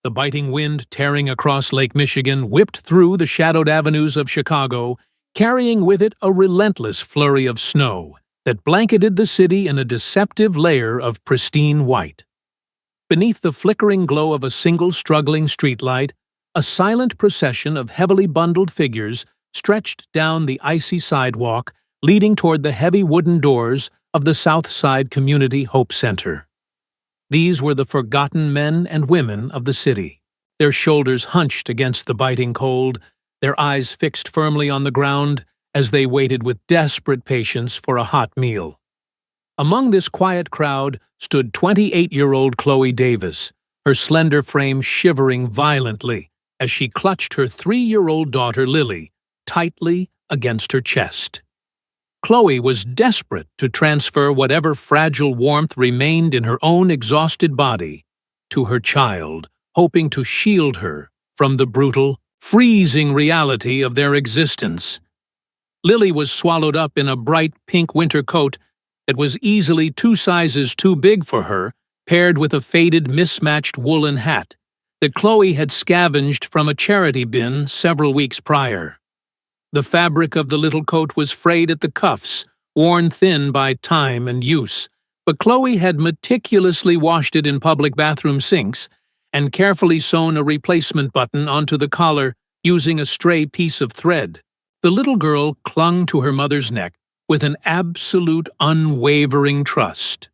The biting wind tearing across Lake Michigan whipped through the shadowed avenues of Chicago, carrying with it a relentless flurry of snow that blanketed the city in a deceptive layer of pristine white. Beneath the flickering glow of a single struggling streetlight, a silent procession of heavily bundled figures stretched down the icy sidewalk leading toward the heavy wooden doors of the South Side Community Hope Center. These were the forgotten men and women of the city, their shoulders hunched against the biting cold, their eyes fixed firmly on the ground as they waited with desperate patience for a hot meal. Among this quiet crowd stood 28-year-old Chloe Davis, her slender frame shivering violently as she clutched her 3-year-old daughter Lily tightly against her chest. Chloe was desperate to transfer whatever fragile warmth remained in her own exhausted body to her child, hoping to shield her from the brutal, freezing reality of their existence. Lily was swallowed up in a bright pink winter coat that was easily 2 sizes too big for her, paired with a faded, mismatched woolen hat that Chloe had scavenged from a charity bin several weeks prior. The fabric of the little coat was frayed at the cuffs, worn thin by time and use, but Chloe had meticulously washed it in public bathroom sinks and carefully sewn a replacement button onto the collar using a stray piece of thread. The little girl clung to her mother's neck with an absolute unwavering trust.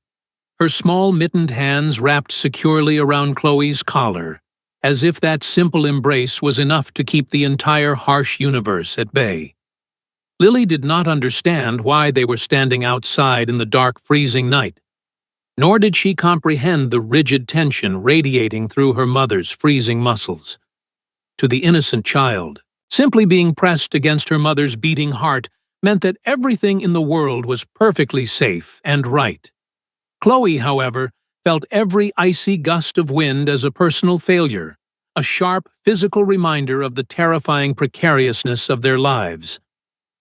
Her small mittened hands wrapped securely around Chloe's collar, as if that simple embrace was enough to keep the entire harsh universe at bay. Lily did not understand why they were standing outside in the dark, freezing night, nor did she comprehend the rigid tension radiating through her mother's freezing muscles. To the innocent child, simply being pressed against her mother's beating heart meant that everything in the world was perfectly safe and right. Chloe, however, felt every icy gust of wind as a personal failure, a sharp physical reminder of the terrifying precariousness of their lives.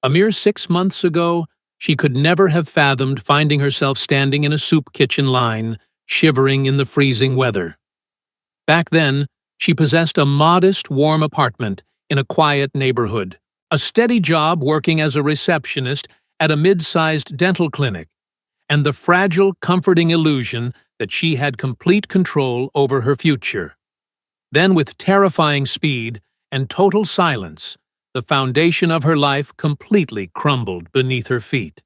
A mere 6 months ago, she could never have fathomed finding herself standing in a soup kitchen line, shivering in the freezing weather. Back then, she possessed a modest, warm apartment in a quiet neighborhood, a steady job working as a receptionist at a mid-sized dental clinic, and the fragile, comforting illusion that she had complete control over her future. Then, with terrifying speed and total silence, the foundation of her life completely crumbled beneath her feet.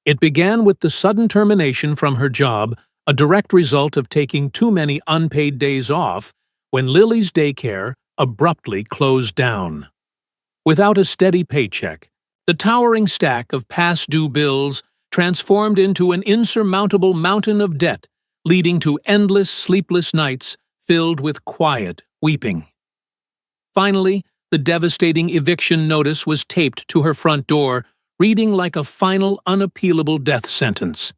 It began with the sudden termination from her job, a direct result of taking too many unpaid days off, when Lily's daycare abruptly closed down. Without a steady paycheck, the towering stack of past-due bills transformed into an insurmountable mountain of debt, leading to endless sleepless nights filled with quiet weeping. Finally, the devastating eviction notice was taped to her front door, reading like a final, unappealable death sentence.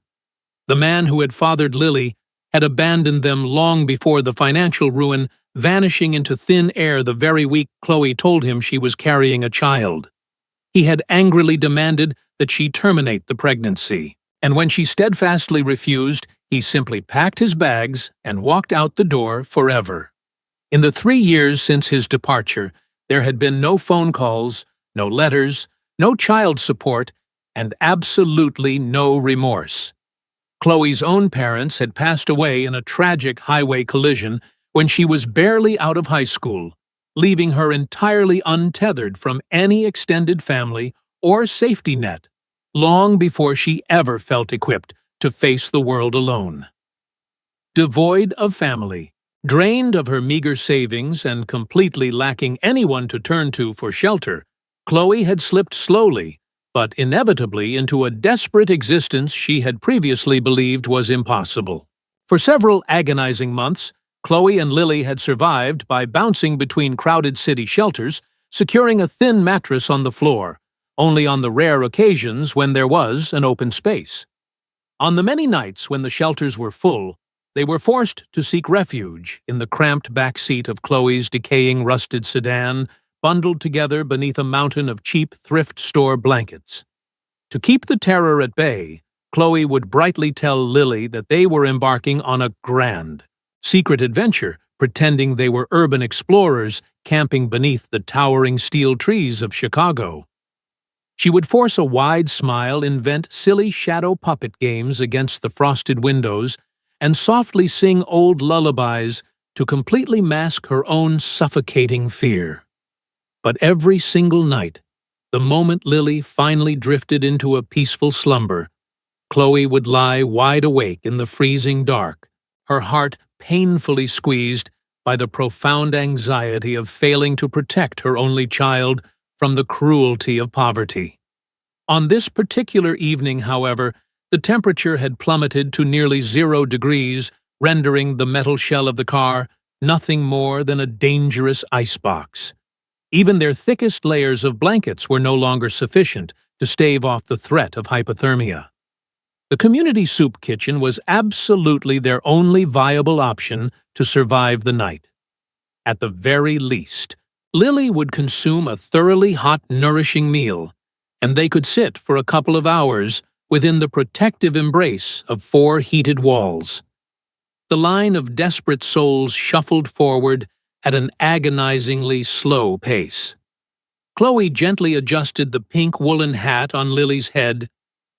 The man who had fathered Lily had abandoned them long before the financial ruin, vanishing into thin air the very week Chloe told him she was carrying a child. He had angrily demanded that she terminate the pregnancy, and when she steadfastly refused, he simply packed his bags and walked out the door forever. In the 3 years since his departure, there had been no phone calls, no letters, no child support, and absolutely no remorse. Chloe's own parents had passed away in a tragic highway collision when she was barely out of high school, leaving her entirely untethered from any extended family or safety net, long before she ever felt equipped to face the world alone. Devoid of family, drained of her meager savings, and completely lacking anyone to turn to for shelter, Chloe had slipped slowly, but inevitably, into a desperate existence she had previously believed was impossible. For several agonizing months, Chloe and Lily had survived by bouncing between crowded city shelters, securing a thin mattress on the floor, only on the rare occasions when there was an open space. On the many nights when the shelters were full, they were forced to seek refuge in the cramped back seat of Chloe's decaying rusted sedan, bundled together beneath a mountain of cheap thrift store blankets. To keep the terror at bay, Chloe would brightly tell Lily that they were embarking on a grand, secret adventure pretending they were urban explorers camping beneath the towering steel trees of Chicago. She would force a wide smile, invent silly shadow puppet games against the frosted windows, and softly sing old lullabies to completely mask her own suffocating fear. But every single night, the moment Lily finally drifted into a peaceful slumber, Chloe would lie wide awake in the freezing dark, her heart painfully squeezed by the profound anxiety of failing to protect her only child from the cruelty of poverty. On this particular evening, however, the temperature had plummeted to nearly 0 degrees, rendering the metal shell of the car nothing more than a dangerous icebox. Even their thickest layers of blankets were no longer sufficient to stave off the threat of hypothermia. The community soup kitchen was absolutely their only viable option to survive the night. At the very least, Lily would consume a thoroughly hot, nourishing meal, and they could sit for a couple of hours within the protective embrace of 4 heated walls. The line of desperate souls shuffled forward at an agonizingly slow pace. Chloe gently adjusted the pink woolen hat on Lily's head,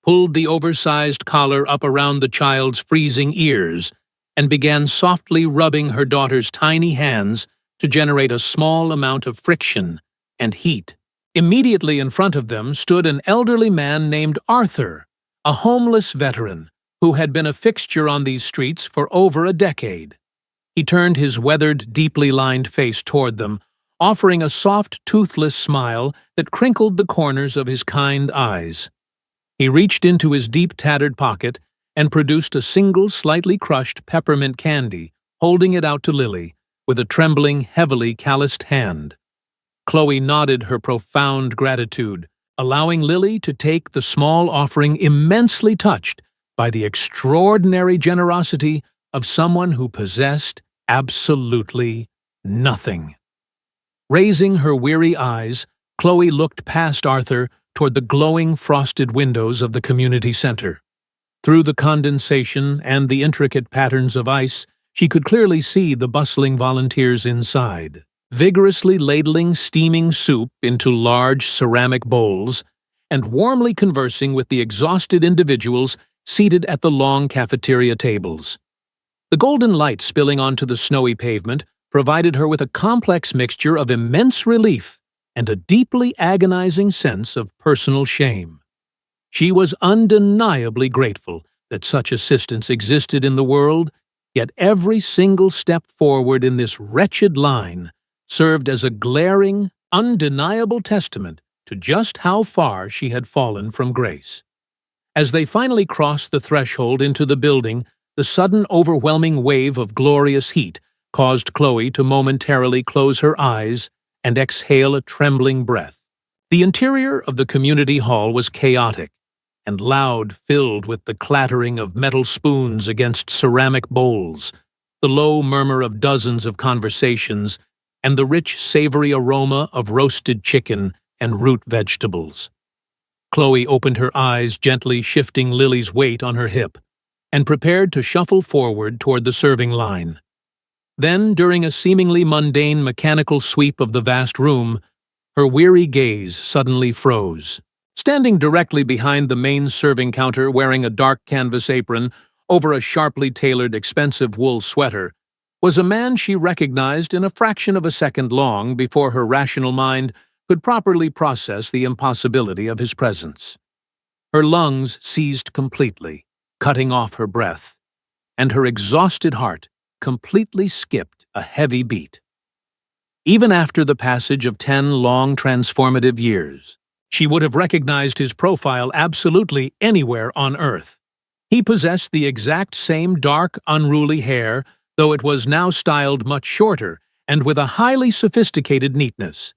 pulled the oversized collar up around the child's freezing ears, and began softly rubbing her daughter's tiny hands to generate a small amount of friction and heat. Immediately in front of them stood an elderly man named Arthur, a homeless veteran who had been a fixture on these streets for over a decade. He turned his weathered, deeply lined face toward them, offering a soft, toothless smile that crinkled the corners of his kind eyes. He reached into his deep, tattered pocket and produced a single, slightly crushed peppermint candy, holding it out to Lily with a trembling, heavily calloused hand. Chloe nodded her profound gratitude, allowing Lily to take the small offering, immensely touched by the extraordinary generosity of someone who possessed absolutely nothing. Raising her weary eyes, Chloe looked past Arthur toward the glowing frosted windows of the community center. Through the condensation and the intricate patterns of ice, she could clearly see the bustling volunteers inside, vigorously ladling steaming soup into large ceramic bowls and warmly conversing with the exhausted individuals seated at the long cafeteria tables. The golden light spilling onto the snowy pavement provided her with a complex mixture of immense relief and a deeply agonizing sense of personal shame. She was undeniably grateful that such assistance existed in the world, yet every single step forward in this wretched line served as a glaring, undeniable testament to just how far she had fallen from grace. As they finally crossed the threshold into the building, the sudden overwhelming wave of glorious heat caused Chloe to momentarily close her eyes and exhale a trembling breath. The interior of the community hall was chaotic and loud, filled with the clattering of metal spoons against ceramic bowls, the low murmur of dozens of conversations, and the rich, savory aroma of roasted chicken and root vegetables. Chloe opened her eyes, gently shifting Lily's weight on her hip, and prepared to shuffle forward toward the serving line. Then, during a seemingly mundane mechanical sweep of the vast room, her weary gaze suddenly froze. Standing directly behind the main serving counter, wearing a dark canvas apron over a sharply tailored, expensive wool sweater, was a man she recognized in a fraction of a second long before her rational mind could properly process the impossibility of his presence. Her lungs seized completely, cutting off her breath, and her exhausted heart completely skipped a heavy beat. Even after the passage of 10 long transformative years, she would have recognized his profile absolutely anywhere on Earth. He possessed the exact same dark, unruly hair, though it was now styled much shorter and with a highly sophisticated neatness.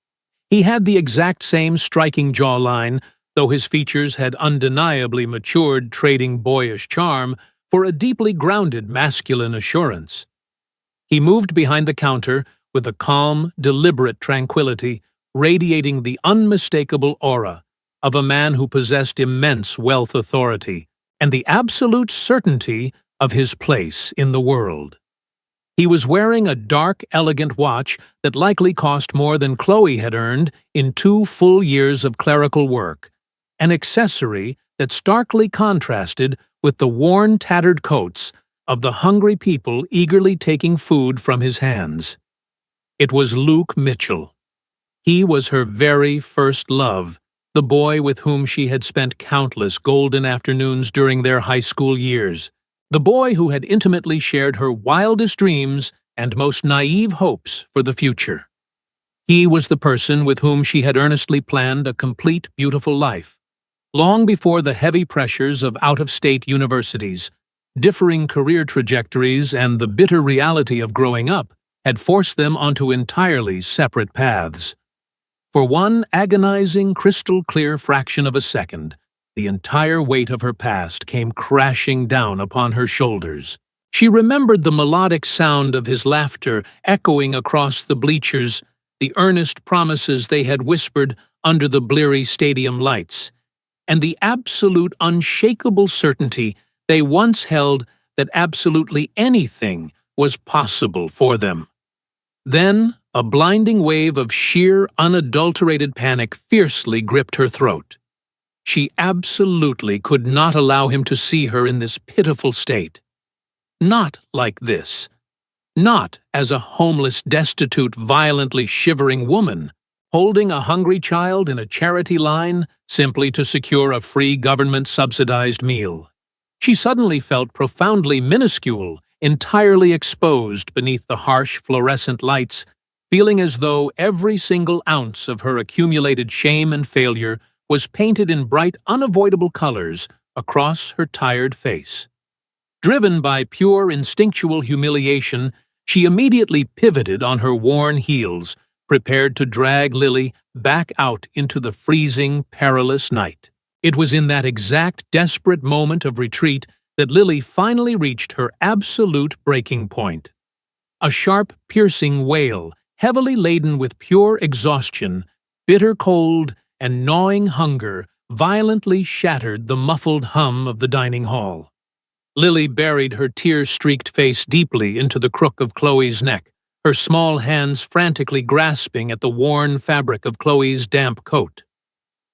He had the exact same striking jawline, though his features had undeniably matured, trading boyish charm for a deeply grounded masculine assurance. He moved behind the counter with a calm, deliberate tranquility, radiating the unmistakable aura of a man who possessed immense wealth, authority, and the absolute certainty of his place in the world. He was wearing a dark, elegant watch that likely cost more than Chloe had earned in 2 full years of clerical work, an accessory that starkly contrasted with the worn, tattered coats of the hungry people eagerly taking food from his hands. It was Luke Mitchell. He was her very first love, the boy with whom she had spent countless golden afternoons during their high school years, the boy who had intimately shared her wildest dreams and most naive hopes for the future. He was the person with whom she had earnestly planned a complete, beautiful life, long before the heavy pressures of out-of-state universities, differing career trajectories, and the bitter reality of growing up had forced them onto entirely separate paths. For one agonizing, crystal-clear fraction of a second, the entire weight of her past came crashing down upon her shoulders. She remembered the melodic sound of his laughter echoing across the bleachers, the earnest promises they had whispered under the bleary stadium lights, and the absolute unshakable certainty they once held that absolutely anything was possible for them. Then, a blinding wave of sheer, unadulterated panic fiercely gripped her throat. She absolutely could not allow him to see her in this pitiful state. Not like this. Not as a homeless, destitute, violently shivering woman, holding a hungry child in a charity line simply to secure a free government-subsidized meal. She suddenly felt profoundly minuscule, entirely exposed beneath the harsh fluorescent lights, feeling as though every single ounce of her accumulated shame and failure was painted in bright, unavoidable colors across her tired face. Driven by pure instinctual humiliation, she immediately pivoted on her worn heels, prepared to drag Lily back out into the freezing, perilous night. It was in that exact desperate moment of retreat that Lily finally reached her absolute breaking point. A sharp, piercing wail, heavily laden with pure exhaustion, bitter cold, and gnawing hunger, violently shattered the muffled hum of the dining hall. Lily buried her tear-streaked face deeply into the crook of Chloe's neck, her small hands frantically grasping at the worn fabric of Chloe's damp coat.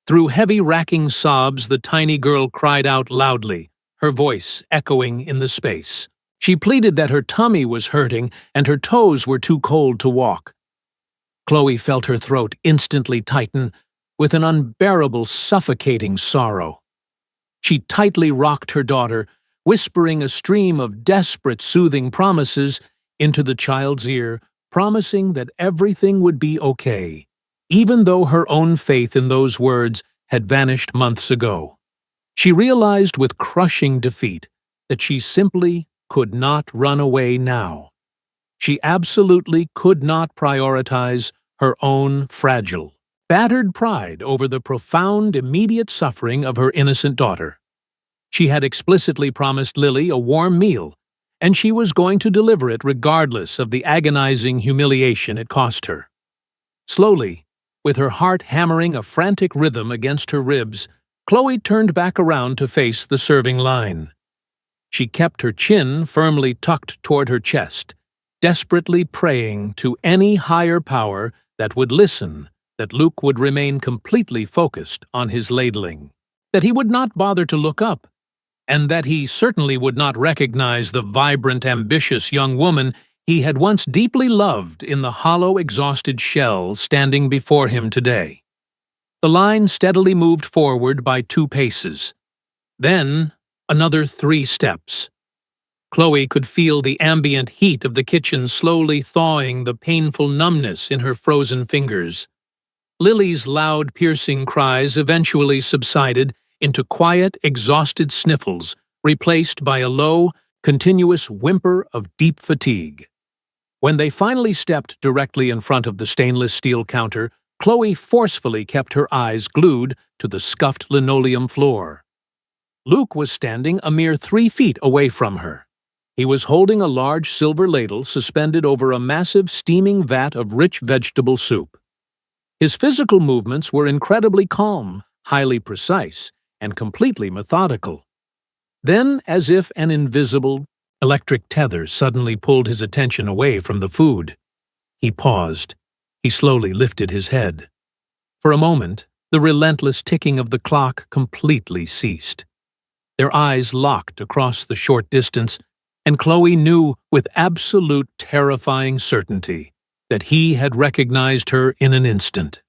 Through heavy, racking sobs, the tiny girl cried out loudly, her voice echoing in the space. She pleaded that her tummy was hurting and her toes were too cold to walk. Chloe felt her throat instantly tighten with an unbearable, suffocating sorrow. She tightly rocked her daughter, whispering a stream of desperate, soothing promises into the child's ear, promising that everything would be okay, even though her own faith in those words had vanished months ago. She realized with crushing defeat that she simply could not run away now. She absolutely could not prioritize her own fragile, battered pride over the profound, immediate suffering of her innocent daughter. She had explicitly promised Lily a warm meal, and she was going to deliver it regardless of the agonizing humiliation it cost her. Slowly, with her heart hammering a frantic rhythm against her ribs, Chloe turned back around to face the serving line. She kept her chin firmly tucked toward her chest, desperately praying to any higher power that would listen, that Luke would remain completely focused on his ladling, that he would not bother to look up, and that he certainly would not recognize the vibrant, ambitious young woman he had once deeply loved in the hollow, exhausted shell standing before him today. The line steadily moved forward by 2 paces. Then, another 3 steps. Chloe could feel the ambient heat of the kitchen slowly thawing the painful numbness in her frozen fingers. Lily's loud, piercing cries eventually subsided into quiet, exhausted sniffles, replaced by a low, continuous whimper of deep fatigue. When they finally stepped directly in front of the stainless steel counter, Chloe forcefully kept her eyes glued to the scuffed linoleum floor. Luke was standing a mere 3 feet away from her. He was holding a large silver ladle suspended over a massive steaming vat of rich vegetable soup. His physical movements were incredibly calm, highly precise, and completely methodical. Then, as if an invisible, Electric tethers suddenly pulled his attention away from the food. He paused. He slowly lifted his head. For a moment, the relentless ticking of the clock completely ceased. Their eyes locked across the short distance, and Chloe knew with absolute terrifying certainty that he had recognized her in an instant.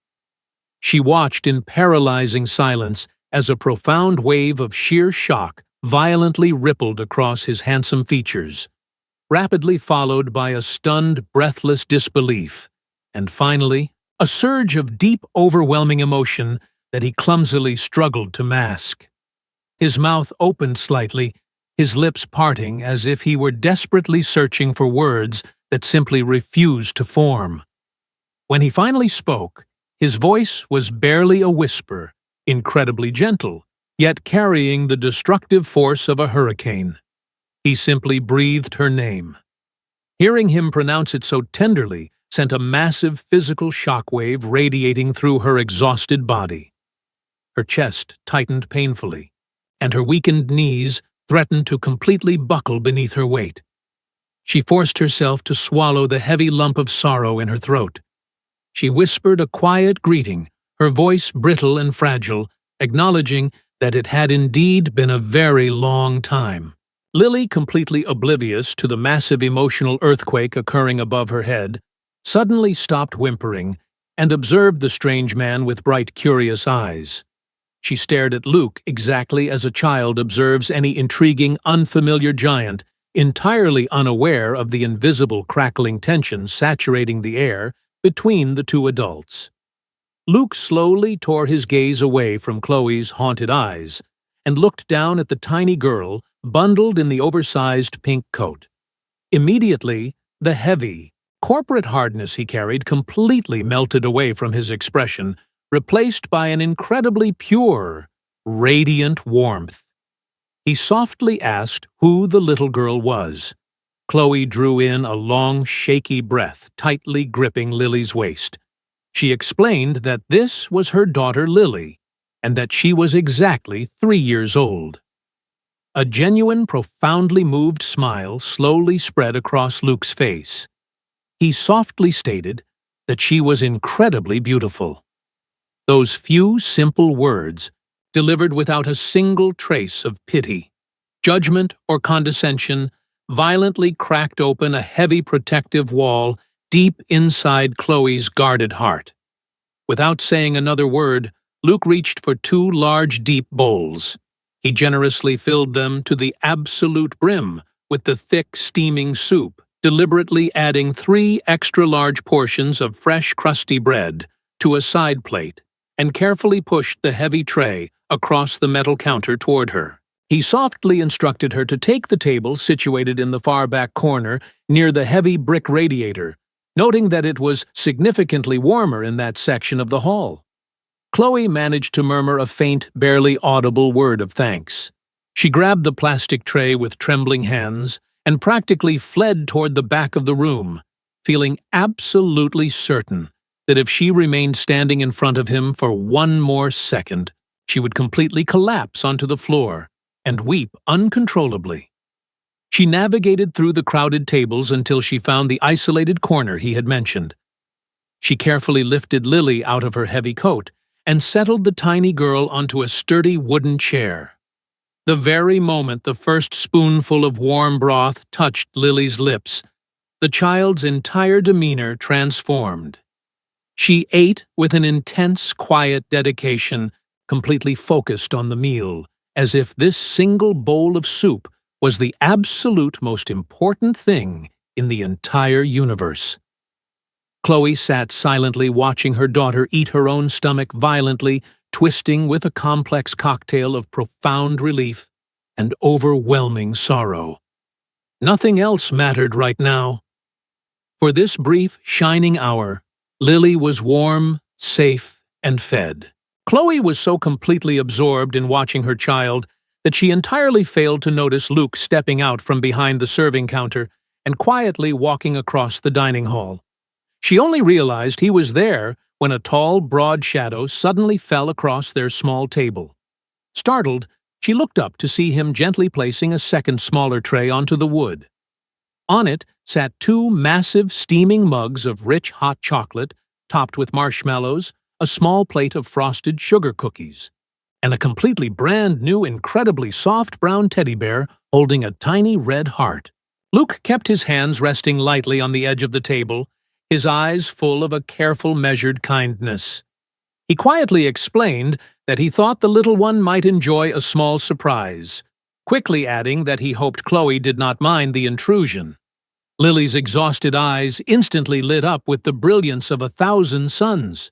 She watched in paralyzing silence as a profound wave of sheer shock violently rippled across his handsome features, rapidly followed by a stunned, breathless disbelief, and finally, a surge of deep, overwhelming emotion that he clumsily struggled to mask. His mouth opened slightly, his lips parting as if he were desperately searching for words that simply refused to form. When he finally spoke, his voice was barely a whisper, incredibly gentle, yet carrying the destructive force of a hurricane. He simply breathed her name. Hearing him pronounce it so tenderly sent a massive physical shockwave radiating through her exhausted body. Her chest tightened painfully, and her weakened knees threatened to completely buckle beneath her weight. She forced herself to swallow the heavy lump of sorrow in her throat. She whispered a quiet greeting, her voice brittle and fragile, acknowledging that it had indeed been a very long time. Lily, completely oblivious to the massive emotional earthquake occurring above her head, suddenly stopped whimpering and observed the strange man with bright, curious eyes. She stared at Luke exactly as a child observes any intriguing, unfamiliar giant, entirely unaware of the invisible crackling tension saturating the air between the two adults. Luke slowly tore his gaze away from Chloe's haunted eyes and looked down at the tiny girl bundled in the oversized pink coat. Immediately, the heavy, corporate hardness he carried completely melted away from his expression, replaced by an incredibly pure, radiant warmth. He softly asked who the little girl was. Chloe drew in a long, shaky breath, tightly gripping Lily's waist. She explained that this was her daughter Lily, and that she was exactly 3 years old. A genuine, profoundly moved smile slowly spread across Luke's face. He softly stated that she was incredibly beautiful. Those few simple words, delivered without a single trace of pity, judgment, or condescension, violently cracked open a heavy protective wall deep inside Chloe's guarded heart. Without saying another word, Luke reached for 2 large, deep bowls. He generously filled them to the absolute brim with the thick, steaming soup, deliberately adding 3 extra-large portions of fresh, crusty bread to a side plate, and carefully pushed the heavy tray across the metal counter toward her. He softly instructed her to take the table situated in the far back corner near the heavy brick radiator, noting that it was significantly warmer in that section of the hall. Chloe managed to murmur a faint, barely audible word of thanks. She grabbed the plastic tray with trembling hands and practically fled toward the back of the room, feeling absolutely certain that if she remained standing in front of him for 1 more second, she would completely collapse onto the floor and weep uncontrollably. She navigated through the crowded tables until she found the isolated corner he had mentioned. She carefully lifted Lily out of her heavy coat and settled the tiny girl onto a sturdy wooden chair. The very moment the first spoonful of warm broth touched Lily's lips, the child's entire demeanor transformed. She ate with an intense, quiet dedication, completely focused on the meal, as if this single bowl of soup was the absolute most important thing in the entire universe. Chloe sat silently watching her daughter eat her own stomach violently, twisting with a complex cocktail of profound relief and overwhelming sorrow. Nothing else mattered right now. For this brief, shining hour, Lily was warm, safe, and fed. Chloe was so completely absorbed in watching her child that she entirely failed to notice Luke stepping out from behind the serving counter and quietly walking across the dining hall. She only realized he was there when a tall, broad shadow suddenly fell across their small table. Startled, She looked up to see him gently placing a second smaller tray onto the wood. On it sat two massive steaming mugs of rich hot chocolate, topped with marshmallows, a small plate of frosted sugar cookies, and a completely brand new, incredibly soft brown teddy bear holding a tiny red heart. Luke kept his hands resting lightly on the edge of the table, his eyes full of a careful, measured kindness. He quietly explained that he thought the little one might enjoy a small surprise, quickly adding that he hoped Chloe did not mind the intrusion. Lily's exhausted eyes instantly lit up with the brilliance of 1,000 suns.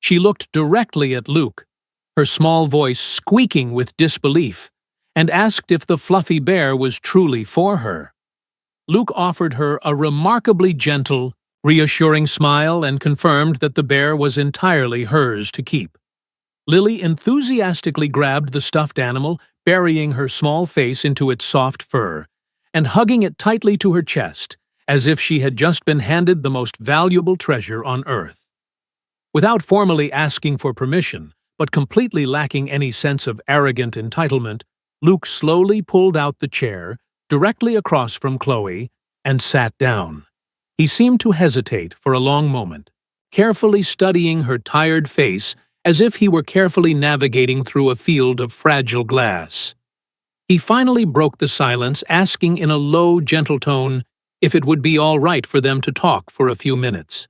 She looked directly at Luke, her small voice squeaking with disbelief, and asked if the fluffy bear was truly for her. Luke offered her a remarkably gentle, reassuring smile and confirmed that the bear was entirely hers to keep. Lily enthusiastically grabbed the stuffed animal, burying her small face into its soft fur, and hugging it tightly to her chest, as if she had just been handed the most valuable treasure on earth. Without formally asking for permission, but completely lacking any sense of arrogant entitlement, Luke slowly pulled out the chair, directly across from Chloe, and sat down. He seemed to hesitate for a long moment, carefully studying her tired face as if he were carefully navigating through a field of fragile glass. He finally broke the silence, asking in a low, gentle tone if it would be all right for them to talk for a few minutes.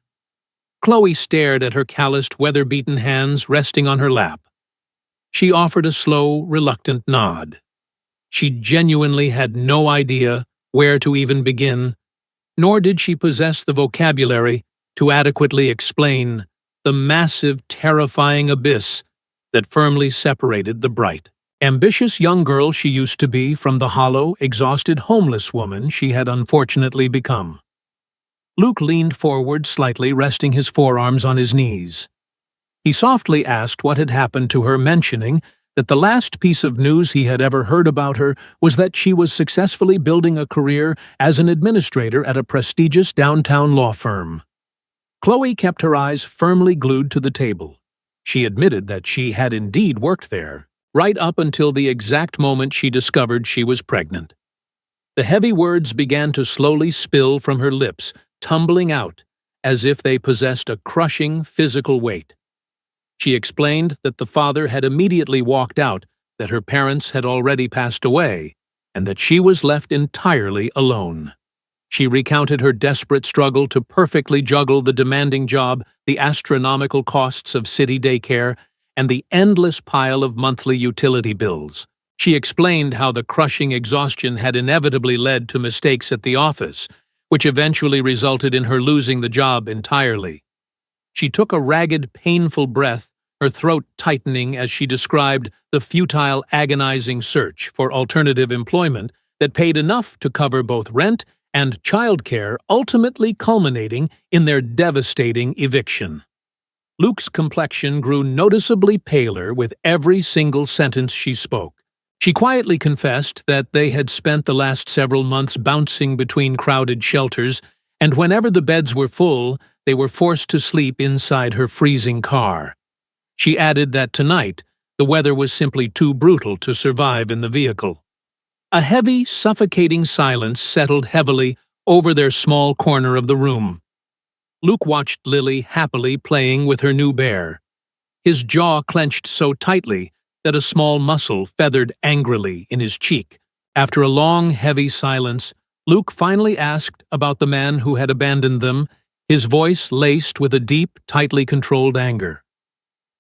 Chloe stared at her calloused, weather-beaten hands resting on her lap. She offered a slow, reluctant nod. She genuinely had no idea where to even begin, nor did she possess the vocabulary to adequately explain the massive, terrifying abyss that firmly separated the bright, ambitious young girl she used to be from the hollow, exhausted, homeless woman she had unfortunately become. Luke leaned forward slightly, resting his forearms on his knees. He softly asked what had happened to her, mentioning that the last piece of news he had ever heard about her was that she was successfully building a career as an administrator at a prestigious downtown law firm. Chloe kept her eyes firmly glued to the table. She admitted that she had indeed worked there, right up until the exact moment she discovered she was pregnant. The heavy words began to slowly spill from her lips, tumbling out, as if they possessed a crushing physical weight. She explained that the father had immediately walked out, that her parents had already passed away, and that she was left entirely alone. She recounted her desperate struggle to perfectly juggle the demanding job, the astronomical costs of city daycare, and the endless pile of monthly utility bills. She explained how the crushing exhaustion had inevitably led to mistakes at the office, which eventually resulted in her losing the job entirely. She took a ragged, painful breath, her throat tightening as she described the futile, agonizing search for alternative employment that paid enough to cover both rent and childcare, ultimately culminating in their devastating eviction. Luke's complexion grew noticeably paler with every single sentence she spoke. She quietly confessed that they had spent the last several months bouncing between crowded shelters, and whenever the beds were full, they were forced to sleep inside her freezing car. She added that tonight, the weather was simply too brutal to survive in the vehicle. A heavy, suffocating silence settled heavily over their small corner of the room. Luke watched Lily happily playing with her new bear. His jaw clenched so tightly that a small muscle feathered angrily in his cheek. After a long, heavy silence, Luke finally asked about the man who had abandoned them, his voice laced with a deep, tightly controlled anger.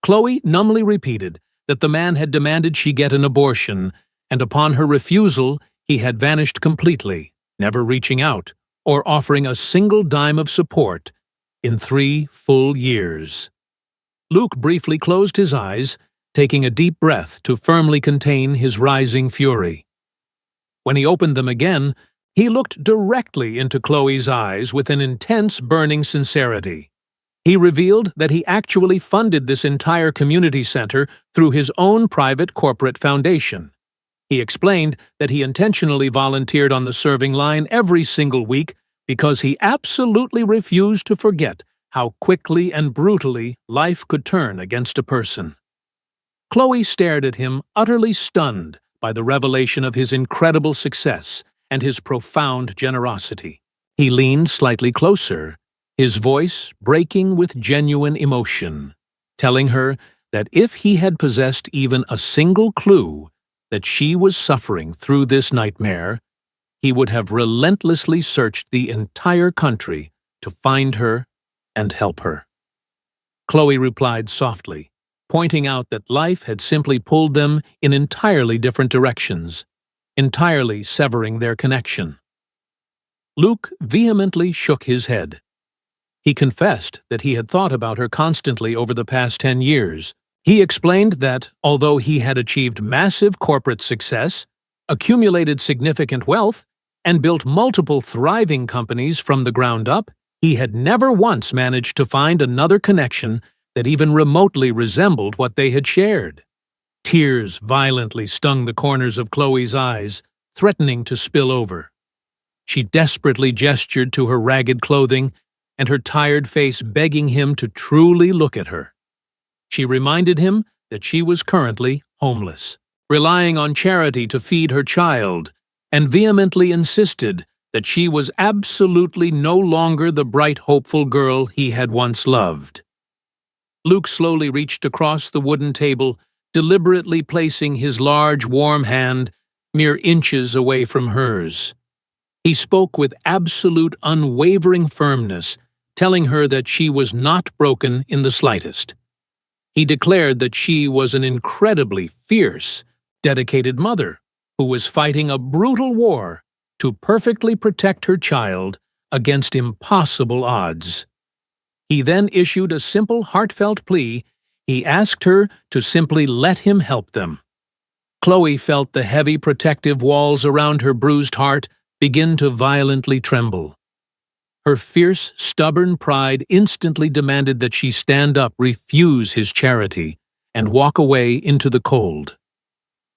Chloe numbly repeated that the man had demanded she get an abortion, and upon her refusal, he had vanished completely, never reaching out or offering a single dime of support in 3 full years. Luke briefly closed his eyes, taking a deep breath to firmly contain his rising fury. When he opened them again, he looked directly into Chloe's eyes with an intense, burning sincerity. He revealed that he actually funded this entire community center through his own private corporate foundation. He explained that he intentionally volunteered on the serving line every single week because he absolutely refused to forget how quickly and brutally life could turn against a person. Chloe stared at him, utterly stunned by the revelation of his incredible success and his profound generosity. He leaned slightly closer, his voice breaking with genuine emotion, telling her that if he had possessed even a single clue that she was suffering through this nightmare, he would have relentlessly searched the entire country to find her and help her. Chloe replied softly, pointing out that life had simply pulled them in entirely different directions, entirely severing their connection. Luke vehemently shook his head. He confessed that he had thought about her constantly over the past 10 years. He explained that, although he had achieved massive corporate success, accumulated significant wealth, and built multiple thriving companies from the ground up, he had never once managed to find another connection that even remotely resembled what they had shared. Tears violently stung the corners of Chloe's eyes, threatening to spill over. She desperately gestured to her ragged clothing and her tired face, begging him to truly look at her. She reminded him that she was currently homeless, relying on charity to feed her child, and vehemently insisted that she was absolutely no longer the bright, hopeful girl he had once loved. Luke slowly reached across the wooden table, deliberately placing his large, warm hand mere inches away from hers. He spoke with absolute, unwavering firmness, telling her that she was not broken in the slightest. He declared that she was an incredibly fierce, dedicated mother who was fighting a brutal war to perfectly protect her child against impossible odds. He then issued a simple, heartfelt plea. He asked her to simply let him help them. Chloe felt the heavy protective walls around her bruised heart begin to violently tremble. Her fierce, stubborn pride instantly demanded that she stand up, refuse his charity, and walk away into the cold.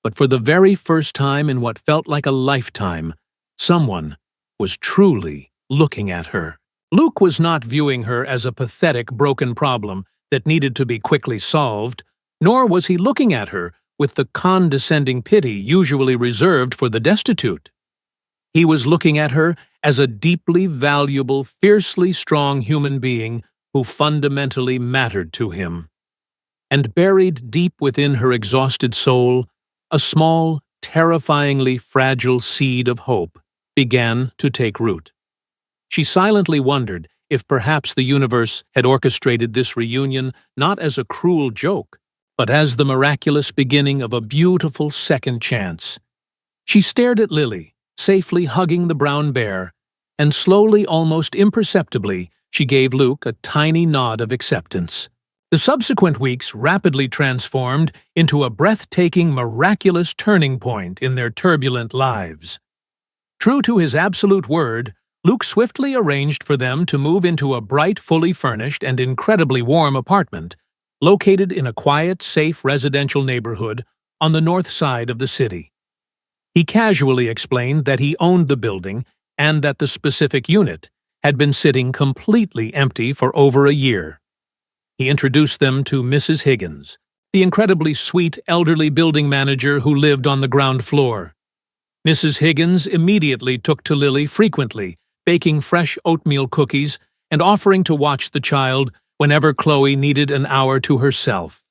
But for the very first time in what felt like a lifetime, someone was truly looking at her. Luke was not viewing her as a pathetic, broken problem that needed to be quickly solved, nor was he looking at her with the condescending pity usually reserved for the destitute. He was looking at her as a deeply valuable, fiercely strong human being who fundamentally mattered to him. And buried deep within her exhausted soul, a small, terrifyingly fragile seed of hope began to take root. She silently wondered if perhaps the universe had orchestrated this reunion not as a cruel joke, but as the miraculous beginning of a beautiful second chance. She stared at Lily, safely hugging the brown bear, and slowly, almost imperceptibly, she gave Luke a tiny nod of acceptance. The subsequent weeks rapidly transformed into a breathtaking, miraculous turning point in their turbulent lives. True to his absolute word, Luke swiftly arranged for them to move into a bright, fully furnished, and incredibly warm apartment located in a quiet, safe residential neighborhood on the north side of the city. He casually explained that he owned the building and that the specific unit had been sitting completely empty for over a year. He introduced them to Mrs. Higgins, the incredibly sweet elderly building manager who lived on the ground floor. Mrs. Higgins immediately took to Lily frequently, baking fresh oatmeal cookies and offering to watch the child whenever Chloe needed an hour to herself.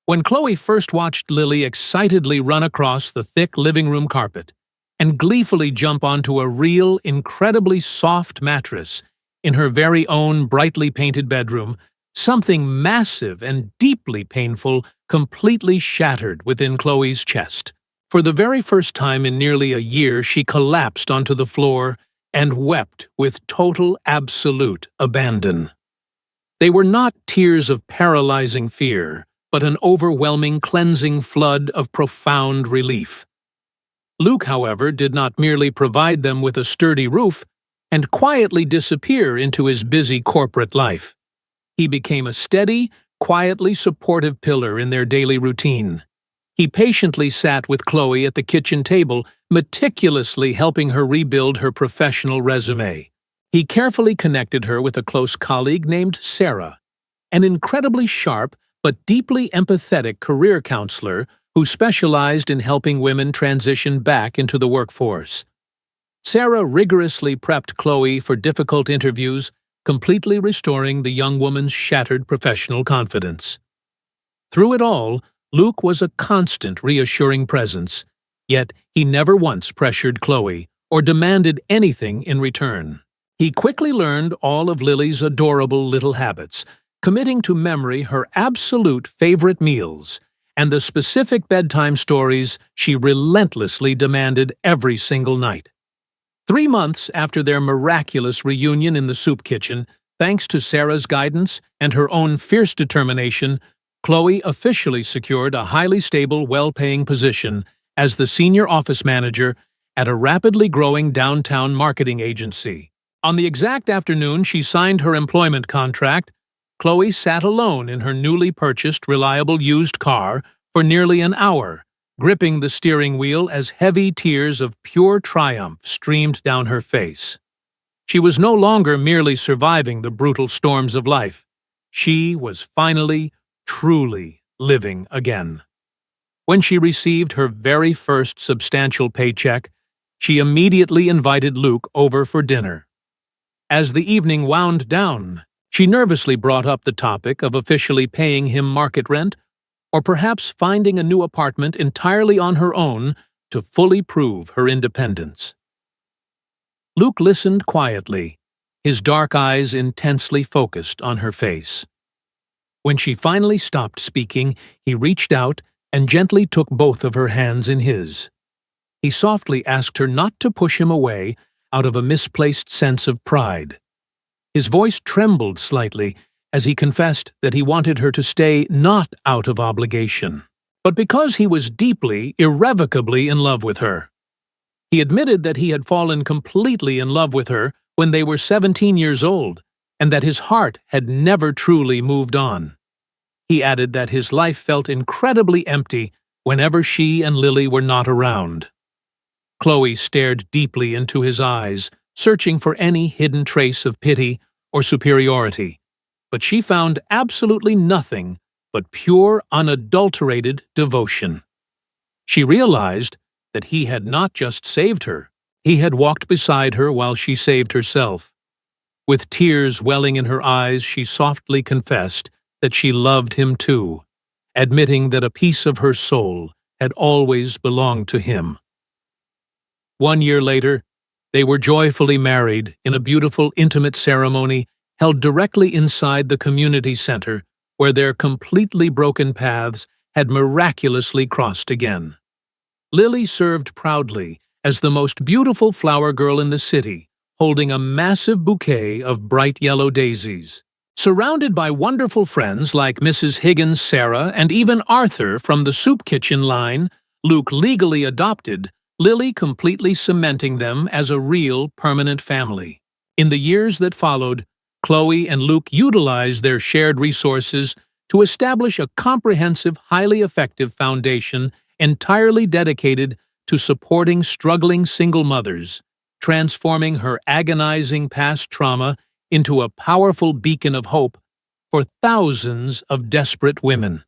When Chloe first watched Lily excitedly run across the thick living room carpet and gleefully jump onto a real, incredibly soft mattress in her very own brightly painted bedroom, something massive and deeply painful completely shattered within Chloe's chest. For the very first time in nearly a year, she collapsed onto the floor and wept with total, absolute abandon. They were not tears of paralyzing fear, but an overwhelming, cleansing flood of profound relief. Luke, however, did not merely provide them with a sturdy roof and quietly disappear into his busy corporate life. He became a steady, quietly supportive pillar in their daily routine. He patiently sat with Chloe at the kitchen table, meticulously helping her rebuild her professional resume. He carefully connected her with a close colleague named Sarah, an incredibly sharp but deeply empathetic career counselor who specialized in helping women transition back into the workforce. Sarah rigorously prepped Chloe for difficult interviews, completely restoring the young woman's shattered professional confidence. Through it all, Luke was a constant, reassuring presence, yet he never once pressured Chloe or demanded anything in return. He quickly learned all of Lily's adorable little habits, committing to memory her absolute favorite meals and the specific bedtime stories she relentlessly demanded every single night. 3 months after their miraculous reunion in the soup kitchen, thanks to Sarah's guidance and her own fierce determination, Chloe officially secured a highly stable, well-paying position as the senior office manager at a rapidly growing downtown marketing agency. On the exact afternoon she signed her employment contract, Chloe sat alone in her newly purchased reliable used car for nearly an hour, gripping the steering wheel as heavy tears of pure triumph streamed down her face. She was no longer merely surviving the brutal storms of life. She was finally, truly living again. When she received her very first substantial paycheck, she immediately invited Luke over for dinner. As the evening wound down, she nervously brought up the topic of officially paying him market rent, or perhaps finding a new apartment entirely on her own to fully prove her independence. Luke listened quietly, his dark eyes intensely focused on her face. When she finally stopped speaking, he reached out and gently took both of her hands in his. He softly asked her not to push him away out of a misplaced sense of pride. His voice trembled slightly as he confessed that he wanted her to stay not out of obligation, but because he was deeply, irrevocably in love with her. He admitted that he had fallen completely in love with her when they were 17 years old, and that his heart had never truly moved on. He added that his life felt incredibly empty whenever she and Lily were not around. Chloe stared deeply into his eyes, searching for any hidden trace of pity or superiority, but she found absolutely nothing but pure, unadulterated devotion. She realized that he had not just saved her, he had walked beside her while she saved herself. With tears welling in her eyes, she softly confessed that she loved him too, admitting that a piece of her soul had always belonged to him. 1 year later, they were joyfully married in a beautiful, intimate ceremony held directly inside the community center, where their completely broken paths had miraculously crossed again. Lily served proudly as the most beautiful flower girl in the city, holding a massive bouquet of bright yellow daisies. Surrounded by wonderful friends like Mrs. Higgins, Sarah, and even Arthur from the soup kitchen line Luke legally adopted, Lily completely cementing them as a real, permanent family. In the years that followed, Chloe and Luke utilized their shared resources to establish a comprehensive, highly effective foundation entirely dedicated to supporting struggling single mothers, transforming her agonizing past trauma into a powerful beacon of hope for thousands of desperate women.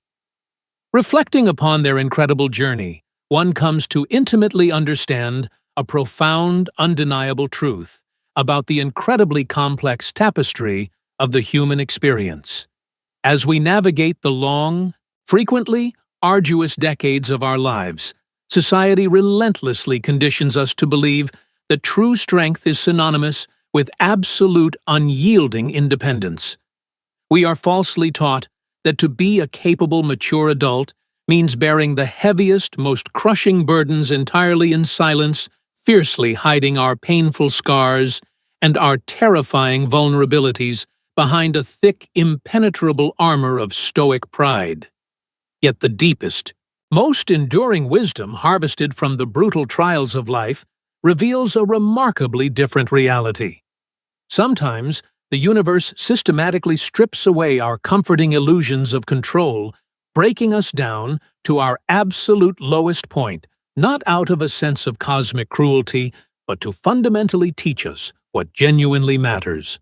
Reflecting upon their incredible journey, one comes to intimately understand a profound, undeniable truth about the incredibly complex tapestry of the human experience. As we navigate the long, frequently arduous decades of our lives, society relentlessly conditions us to believe that true strength is synonymous with absolute unyielding independence. We are falsely taught that to be a capable, mature adult means bearing the heaviest, most crushing burdens entirely in silence, fiercely hiding our painful scars and our terrifying vulnerabilities behind a thick, impenetrable armor of stoic pride. Yet the deepest, most enduring wisdom harvested from the brutal trials of life reveals a remarkably different reality. Sometimes, the universe systematically strips away our comforting illusions of control, breaking us down to our absolute lowest point, not out of a sense of cosmic cruelty, but to fundamentally teach us what genuinely matters.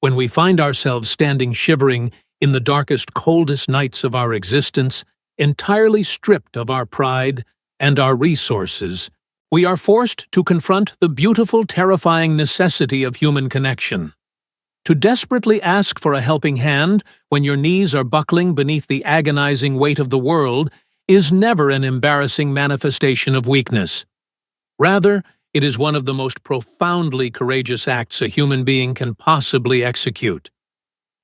When we find ourselves standing shivering in the darkest, coldest nights of our existence, entirely stripped of our pride and our resources, we are forced to confront the beautiful, terrifying necessity of human connection. To desperately ask for a helping hand when your knees are buckling beneath the agonizing weight of the world is never an embarrassing manifestation of weakness. Rather, it is one of the most profoundly courageous acts a human being can possibly execute.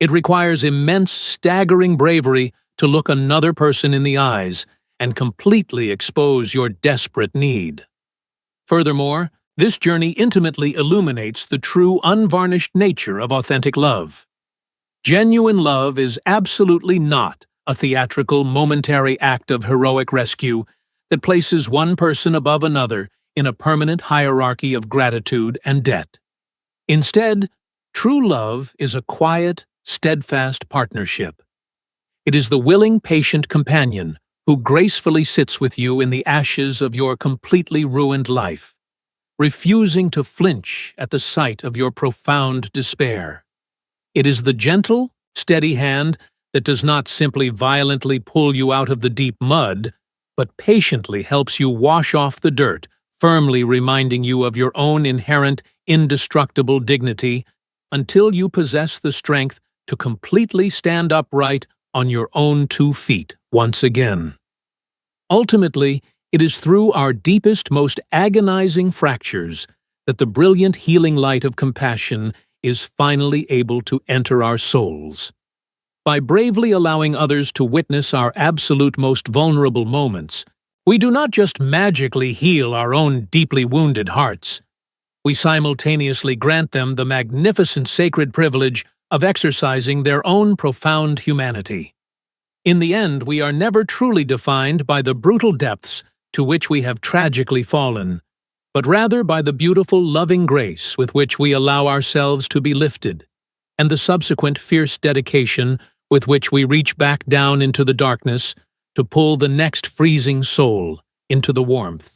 It requires immense, staggering bravery to look another person in the eyes and completely expose your desperate need. Furthermore, this journey intimately illuminates the true, unvarnished nature of authentic love. Genuine love is absolutely not a theatrical, momentary act of heroic rescue that places one person above another in a permanent hierarchy of gratitude and debt. Instead, true love is a quiet, steadfast partnership. It is the willing, patient companion who gracefully sits with you in the ashes of your completely ruined life, refusing to flinch at the sight of your profound despair. It is the gentle, steady hand that does not simply violently pull you out of the deep mud, but patiently helps you wash off the dirt, firmly reminding you of your own inherent, indestructible dignity until you possess the strength to completely stand upright on your own 2 feet once again. Ultimately, it is through our deepest, most agonizing fractures that the brilliant healing light of compassion is finally able to enter our souls. By bravely allowing others to witness our absolute most vulnerable moments, we do not just magically heal our own deeply wounded hearts. We simultaneously grant them the magnificent sacred privilege of exercising their own profound humanity. In the end, we are never truly defined by the brutal depths to which we have tragically fallen, but rather by the beautiful, loving grace with which we allow ourselves to be lifted, and the subsequent fierce dedication with which we reach back down into the darkness to pull the next freezing soul into the warmth.